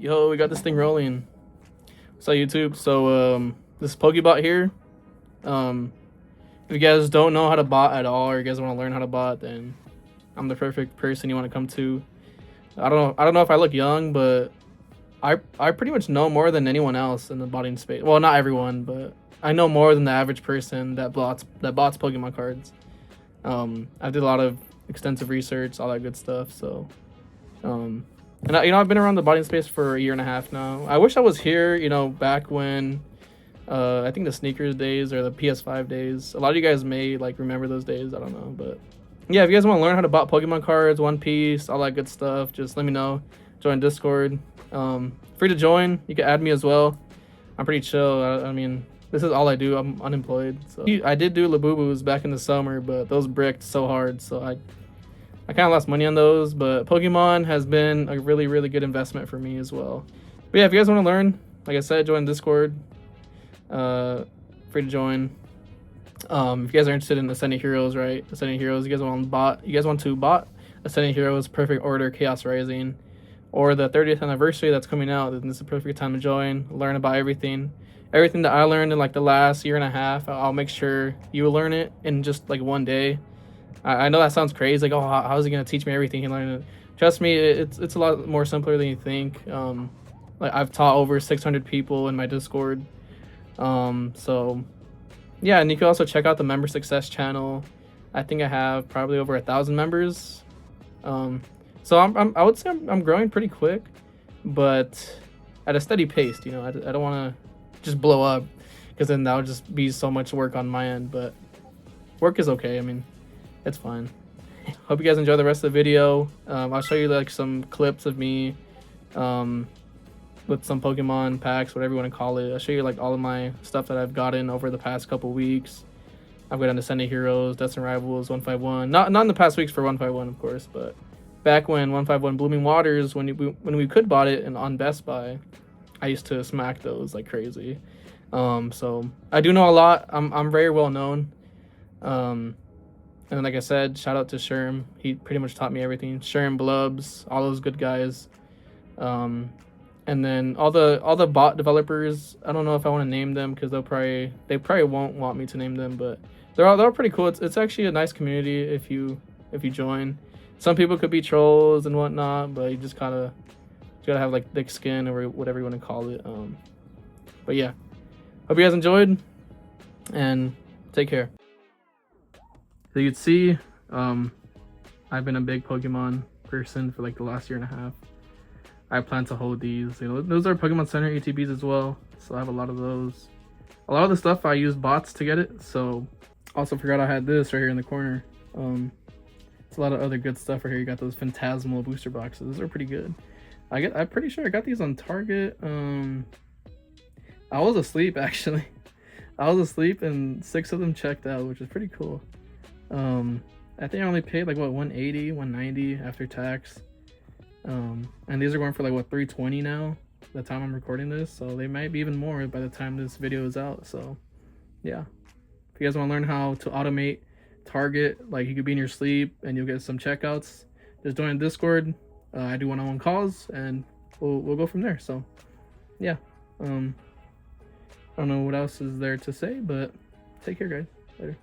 Yo, we got this thing rolling. So YouTube, this Pokebot here. If you guys don't know how to bot at all, or you guys want to learn how to bot, then I'm the perfect person you want to come to. I don't know if I look young, but I pretty much know more than anyone else in the botting space. Well, not everyone, but I know more than the average person that bots Pokemon cards. I did a lot of extensive research, all that good stuff. So, and I've been around the botting space for a year and a half now. I wish I was here, back when, I think the sneakers days or the PS5 days. A lot of you guys may like remember those days. I don't know, but yeah, if you guys want to learn how to bot Pokemon cards, One Piece, all that good stuff, just let me know. Join Discord. Free to join. You can add me as well. I'm pretty chill. I mean, this is all I do. I'm unemployed. So I did do Labubus back in the summer, but those bricked so hard, so I kind of lost money on those. But Pokemon has been a really, really good investment for me as well. But yeah, if you guys want to learn, like I said, join Discord. Free to join. If you guys are interested in Ascending Heroes, right? Ascending Heroes, you guys want to bot Ascending Heroes Perfect Order Chaos Rising, or the 30th anniversary that's coming out, then this is the perfect time to join, learn about everything that I learned in like the last year and a half. I'll make sure you will learn it in just like one day. I know that sounds crazy, like, oh, how is he gonna teach me everything he learned? Trust me, it's a lot more simpler than you think. Like, I've taught over 600 people in my Discord. So yeah, and you can also check out the member success channel. I think I have probably over 1,000 members. So I would say I'm growing pretty quick, but at a steady pace. I don't want to just blow up, because then that would just be so much work on my end. But work is okay. I mean, it's fine. Hope you guys enjoy the rest of the video. I'll show you like some clips of me with some Pokemon packs, whatever you want to call it. I'll show you like all of my stuff that I've gotten over the past couple weeks. I've gotten Ascending Heroes, Deaths and Rivals, 151. Not in the past weeks for 151, of course, but back when 151 Blooming Waters, when we could bought it on Best Buy, I used to smack those like crazy. So I do know a lot. I'm very well known. And then, like I said, shout out to Sherm. He pretty much taught me everything. Sherm, Blubs, all those good guys. And then all the bot developers, I don't know if I want to name them, because they probably won't want me to name them, but they're all pretty cool. It's actually a nice community if you join. Some people could be trolls and whatnot, but you just gotta have like thick skin, or whatever you want to call it. But yeah, hope you guys enjoyed, and take care. So you can see, I've been a big Pokemon person for like the last year and a half. I plan to hold these. Those are Pokemon Center ATBs as well, so I have a lot of those. A lot of the stuff I use bots to get it. So also forgot I had this right here in the corner. It's a lot of other good stuff right here. You got those Phantasmal booster boxes. Those are pretty good. I'm pretty sure I got these on Target. I was asleep actually. I was asleep and 6 of them checked out, which is pretty cool. I think I only paid like what, 180, 190 after tax. And these are going for like what, 320 now, the time I'm recording this, so they might be even more by the time this video is out. So yeah, if you guys want to learn how to automate Target, like you could be in your sleep and you'll get some checkouts, just join Discord. I do one-on-one calls, and we'll go from there. So yeah, I don't know what else is there to say, but take care, guys. Later.